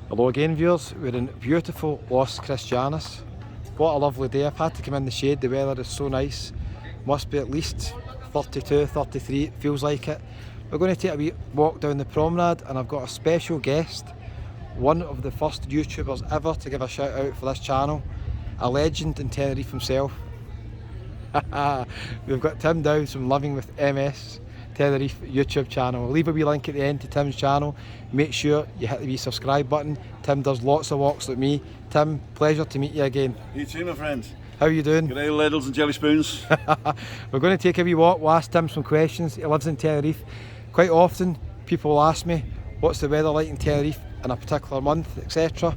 Hello again viewers, we're in beautiful Los Cristianos. What a lovely day. I've had to come in the shade, the weather is so nice. Must be at least 32, 33, it feels like it. We're going to take a wee walk down the promenade and I've got a special guest, one of the first YouTubers ever to give a shout out for this channel, a legend in Tenerife himself. We've got Tim Downs from Living with MS Tenerife YouTube channel. I'll leave a wee link at the end to Tim's channel. Make sure you hit the wee subscribe button. Tim does lots of walks like me. Tim, pleasure to meet you again. You too, my friend. How are you doing? Good day, ladles and jelly spoons. We're going to take a wee walk. We'll ask Tim some questions. He lives in Tenerife. Quite often people will ask me, what's the weather like in Tenerife in a particular month, etc.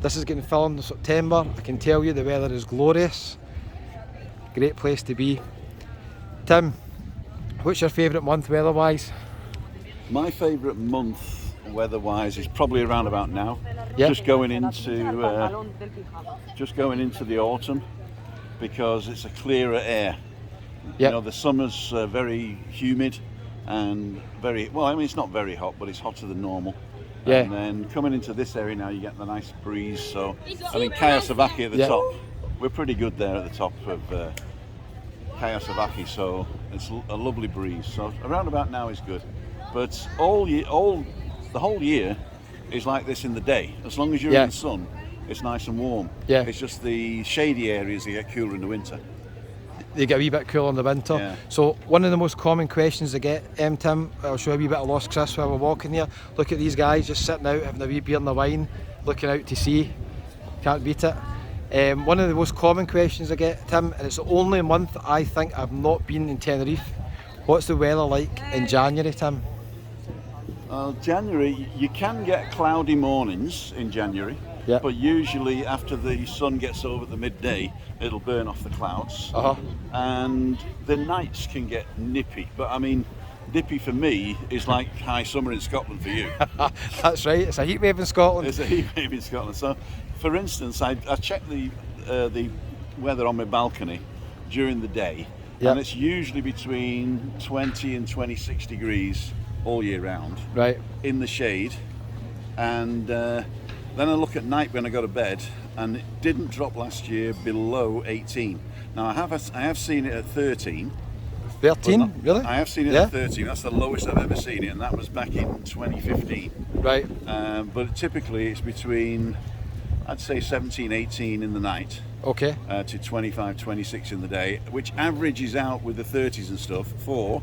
This is getting filmed in September. I can tell you the weather is glorious. Great place to be. Tim, what's your favourite month weather-wise? My favourite month weather-wise is probably around about now. Yep. Just going into the autumn because it's a clearer air. Yep. You know, the summer's very humid and very, well, I mean, it's not very hot, but it's hotter than normal. Yeah. And then coming into this area now, you get the nice breeze. So I think Kayasavaki at the top, we're pretty good there at the top of Kayasavaki, so it's a lovely breeze. So around about now is good, but the whole year is like this in the day. As long as you're in the sun, it's nice and warm. Yeah. It's just the shady areas that get cooler in the winter. They get a wee bit cooler in the winter. Yeah. So one of the most common questions I get, Tim, I'll show you a wee bit of Los Cris while we're walking here. Look at these guys just sitting out having a wee beer and a wine, looking out to sea. Can't beat it. One of the most common questions I get, Tim, and it's the only month I think I've not been in Tenerife. What's the weather like in January, Tim? January, you can get cloudy mornings in January, but usually after the sun gets over the midday, it'll burn off the clouds. And the nights can get nippy, but I mean, nippy for me is like high summer in Scotland for you. That's right, it's a heat wave in Scotland. It's a heat wave in Scotland. So, for instance, I check the weather on my balcony during the day, and it's usually between 20 and 26 degrees all year round, right, in the shade. And then I look at night when I go to bed, and it didn't drop last year below 18. Now I have seen it at 13. 13, really? I have seen it at 13. That's the lowest I've ever seen it, and that was back in 2015. Right. But typically it's between, I'd say 17, 18 in the night. Okay. To 25, 26 in the day, which averages out with the 30s and stuff for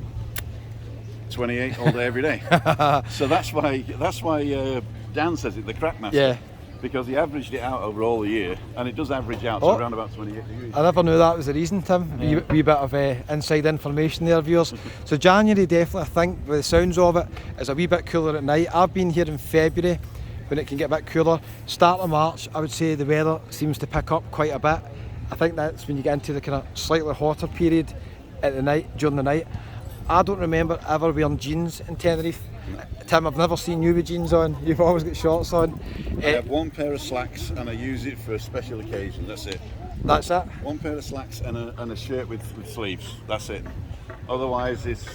28 all day every day. So that's why Dan says it, the crack master, because he averaged it out over all the year, and it does average out to around about 28 degrees. I never knew that was the reason, Tim. Wee bit of inside information there, viewers. So January definitely, I think, by the sounds of it, is a wee bit cooler at night. I've been here in February when it can get a bit cooler. Start of March, I would say the weather seems to pick up quite a bit. I think that's when you get into the kind of slightly hotter period at the night, during the night. I don't remember ever wearing jeans in Tenerife. Tim, I've never seen you with jeans on. You've always got shorts on. I have one pair of slacks and I use it for a special occasion, that's it. That's it? One pair of slacks and a shirt with sleeves, that's it. Otherwise it's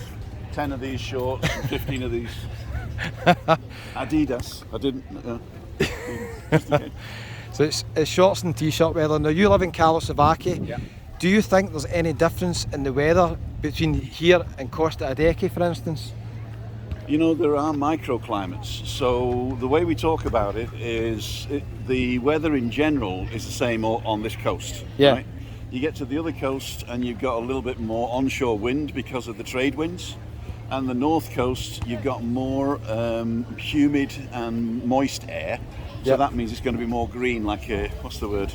10 of these shorts and 15 of these Adidas. I didn't. So it's shorts and t-shirt weather. Now you live in Kayasavaki. Yeah. Do you think there's any difference in the weather between here and Costa Adeje, for instance? You know, there are microclimates. So the way we talk about it is the weather in general is the same on this coast. Yeah. Right? You get to the other coast and you've got a little bit more onshore wind because of the trade winds. And the north coast, you've got more humid and moist air. So that means it's going to be more green, like a, what's the word?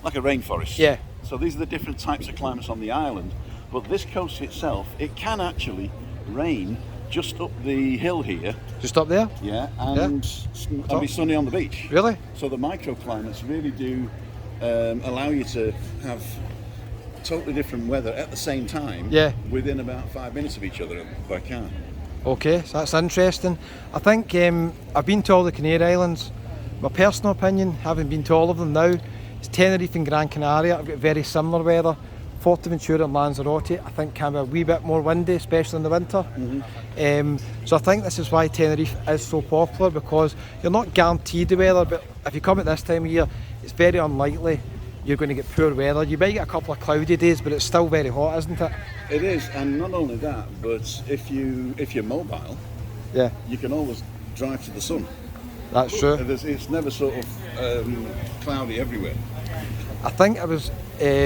Like a rainforest. Yeah. So these are the different types of climates on the island. But this coast itself, it can actually rain just up the hill here. Just up there? Yeah, and be sunny on the beach. Really? So the microclimates really do allow you to have totally different weather at the same time, within about 5 minutes of each other by car. Okay, so that's interesting. I think I've been to all the Canary Islands. My personal opinion, having been to all of them now, is Tenerife and Gran Canaria. I've got very similar weather. Forteventura and Lanzarote, I think, can be a wee bit more windy, especially in the winter. So I think this is why Tenerife is so popular, because you're not guaranteed the weather, but if you come at this time of year, it's very unlikely you're going to get poor weather. You might get a couple of cloudy days, but it's still very hot, isn't it? It is, and not only that, but if you're mobile, Yeah, you can always drive to the sun. that's true. It's never sort of cloudy everywhere. I think I was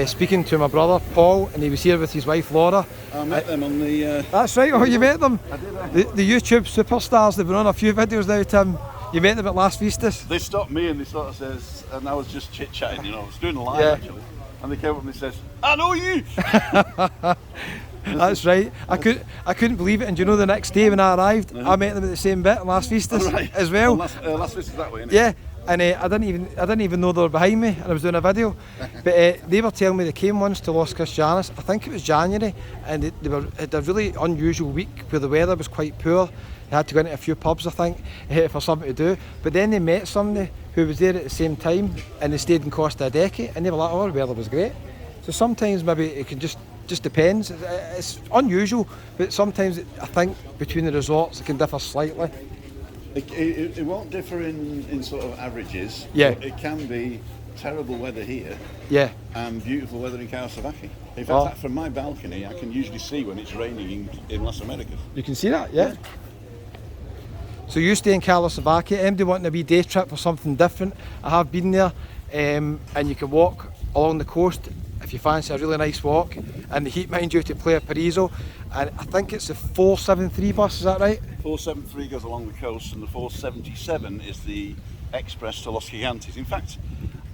speaking to my brother Paul, and he was here with his wife Laura. I met them on the. That's right. Oh, you met them? I did. The YouTube superstars. They've been on a few videos now, Tim. You met them at Las Vistas. They stopped me and they sort of says, and I was just chit chatting, I was doing a live Yeah. actually, and they came up and they says, "I know you." That's right. I couldn't believe it. And do you know, the next day when I arrived, I met them at the same bit in Las Vistas as well. Last Vistas that way, innit? Yeah. And I didn't even know they were behind me, and I was doing a video. But they were telling me they came once to Los Cristianos. I think it was January, and they had a really unusual week where the weather was quite poor. They had to go into a few pubs, I think, for something to do. But then they met somebody who was there at the same time, and they stayed in Costa Adeje, and they were like, "Oh, the weather was great." So sometimes maybe it can just depends. It's unusual, but sometimes I think between the resorts it can differ slightly. It won't differ in sort of averages. Yeah. But it can be terrible weather here Yeah. and beautiful weather in Kawasaki. In fact, Oh. from my balcony, I can usually see when it's raining in Las Americas. You can see that, yeah. So you stay in Kawasaki. Anybody wanting a wee day trip or something different? I have been there, and you can walk along the coast if you fancy a really nice walk. And the heat, mind you, to play a Paraiso. And I think it's the 473 bus, is that right? 473 goes along the coast, and the 477 is the express to Los Gigantes. In fact,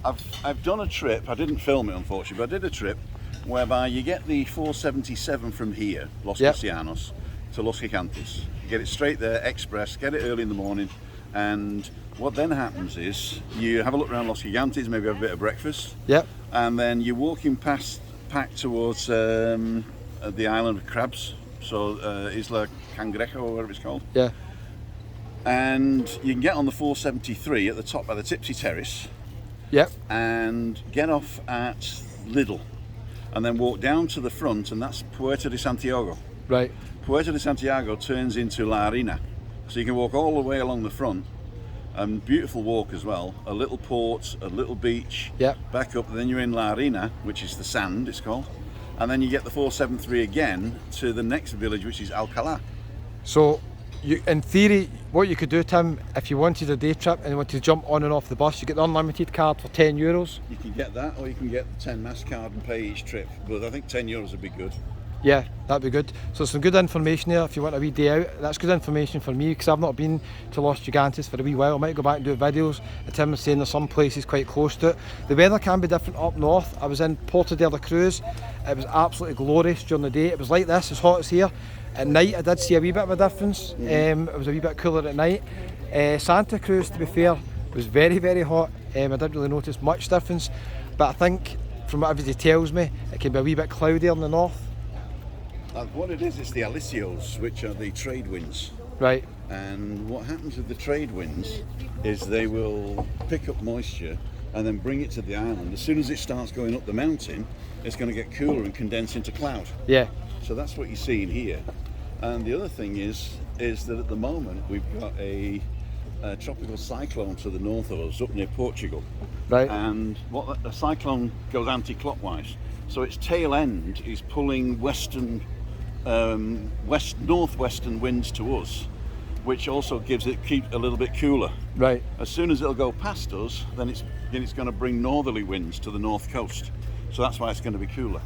I've done a trip. I didn't film it, unfortunately, but I did a trip whereby you get the 477 from here, Los Yep. Cristianos, to Los Gigantes. You get it straight there, express. Get it early in the morning, and what then happens is you have a look around Los Gigantes, maybe have a bit of breakfast, Yep. and then you're walking back towards the island of crabs, so Isla Cangrejo or whatever it's called. Yeah. And you can get on the 473 at the top by the Tipsy Terrace Yep. and get off at Lidl, and then walk down to the front, and that's Puerto de Santiago. Right. Puerto de Santiago turns into La Harina, so you can walk all the way along the front, and beautiful walk as well. A little port, a little beach, Yep. back up, and then you're in La Harina, which is the sand, it's called, and then you get the 473 again to the next village, which is Alcalá. So, in theory, what you could do, Tim, if you wanted a day trip and you wanted to jump on and off the bus, you get the unlimited card for €10. You can get that, or you can get the 10 mass card and pay each trip, but I think €10 would be good. Yeah, that'd be good. So some good information there if you want a wee day out. That's good information for me, because I've not been to Los Gigantes for a wee while. I might go back and do videos. And Tim was saying there's some places quite close to it. The weather can be different up north. I was in Porto de la Cruz. It was absolutely glorious during the day. It was like this, as hot as here. At night I did see a wee bit of a difference. It was a wee bit cooler at night. Santa Cruz, to be fair, was very, very hot. I didn't really notice much difference. But I think from what everybody tells me, it can be a wee bit cloudier in the north. What it is, it's the alisios, which are the trade winds. Right. And what happens with the trade winds is they will pick up moisture and then bring it to the island. As soon as it starts going up the mountain, it's going to get cooler and condense into cloud. Yeah. So that's what you're seeing here. And the other thing is that at the moment we've got a tropical cyclone to the north of us, up near Portugal. Right. And what the cyclone goes anti-clockwise, so its tail end is pulling northwestern winds to us, which also keep a little bit cooler. Right. As soon as it'll go past us, then it's going to bring northerly winds to the north coast. So that's why it's going to be cooler.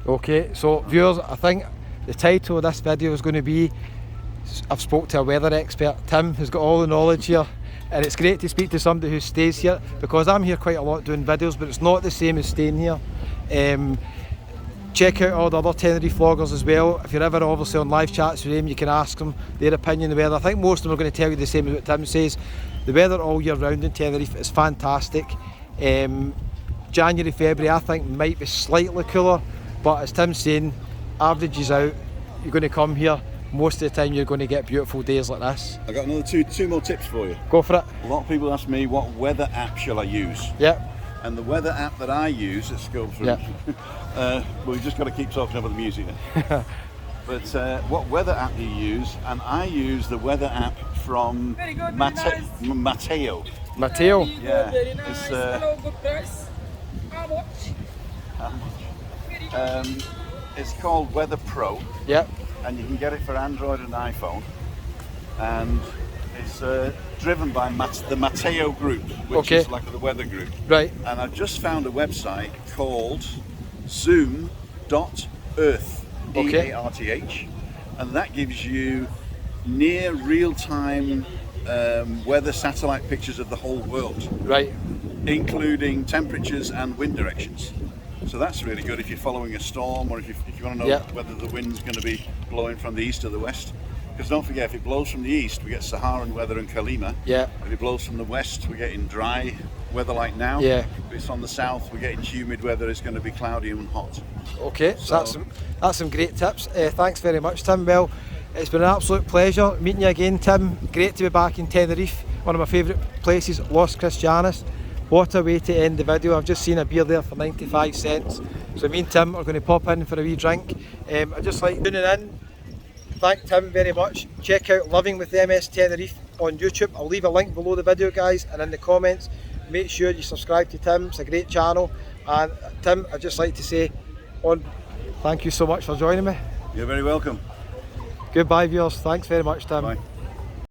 Okay, so viewers, I think the title of this video is going to be, I've spoke to a weather expert, Tim, who's got all the knowledge here, and it's great to speak to somebody who stays here, because I'm here quite a lot doing videos, but it's not the same as staying here. Check out all the other Tenerife vloggers as well. If you're ever obviously on live chats with them, you can ask them their opinion on the weather. I think most of them are going to tell you the same as what Tim says. The weather all year round in Tenerife is fantastic. January, February I think might be slightly cooler, but as Tim's saying, averages out, you're going to come here, most of the time you're going to get beautiful days like this. I've got another two more tips for you. Go for it. A lot of people ask me, what weather app shall I use? Yep. And the weather app that I use, let's go through. Yeah. Well, we've just got to keep talking about the music. But what weather app you use? And I use the weather app from Very good, very nice. Matteo. Matteo. Yeah, Very nice. it's, Hello, good price. How much? Very good. It's called Weather Pro, Yep. and you can get it for Android and iPhone. And it's driven by the Matteo Group, which Okay. is like the weather group. Right. And I've just found a website called zoom.earth, Okay. EARTH, and that gives you near real-time weather satellite pictures of the whole world, Right. including temperatures and wind directions. So that's really good if you're following a storm, or if you want to know Yeah. whether the wind's going to be blowing from the east or the west. Because don't forget, if it blows from the east, we get Saharan weather and Kalima. Yeah. If it blows from the west, we're getting dry weather like now. Yeah. If it's on the south, we're getting humid weather. It's going to be cloudy and hot. Okay, so So- that's some great tips. Thanks very much, Tim. Well, it's been an absolute pleasure meeting you again, Tim. Great to be back in Tenerife, one of my favourite places, Los Cristianos. What a way to end the video. I've just seen a beer there for 95 cents. So me and Tim are going to pop in for a wee drink. I'd just like tuning in. Thank Tim very much. Check out Living with MS Tenerife on YouTube. I'll leave a link below the video, guys, and in the comments. Make sure you subscribe to Tim. It's a great channel. And Tim, I'd just like to say, thank you so much for joining me. You're very welcome. Goodbye, viewers. Thanks very much, Tim. Bye.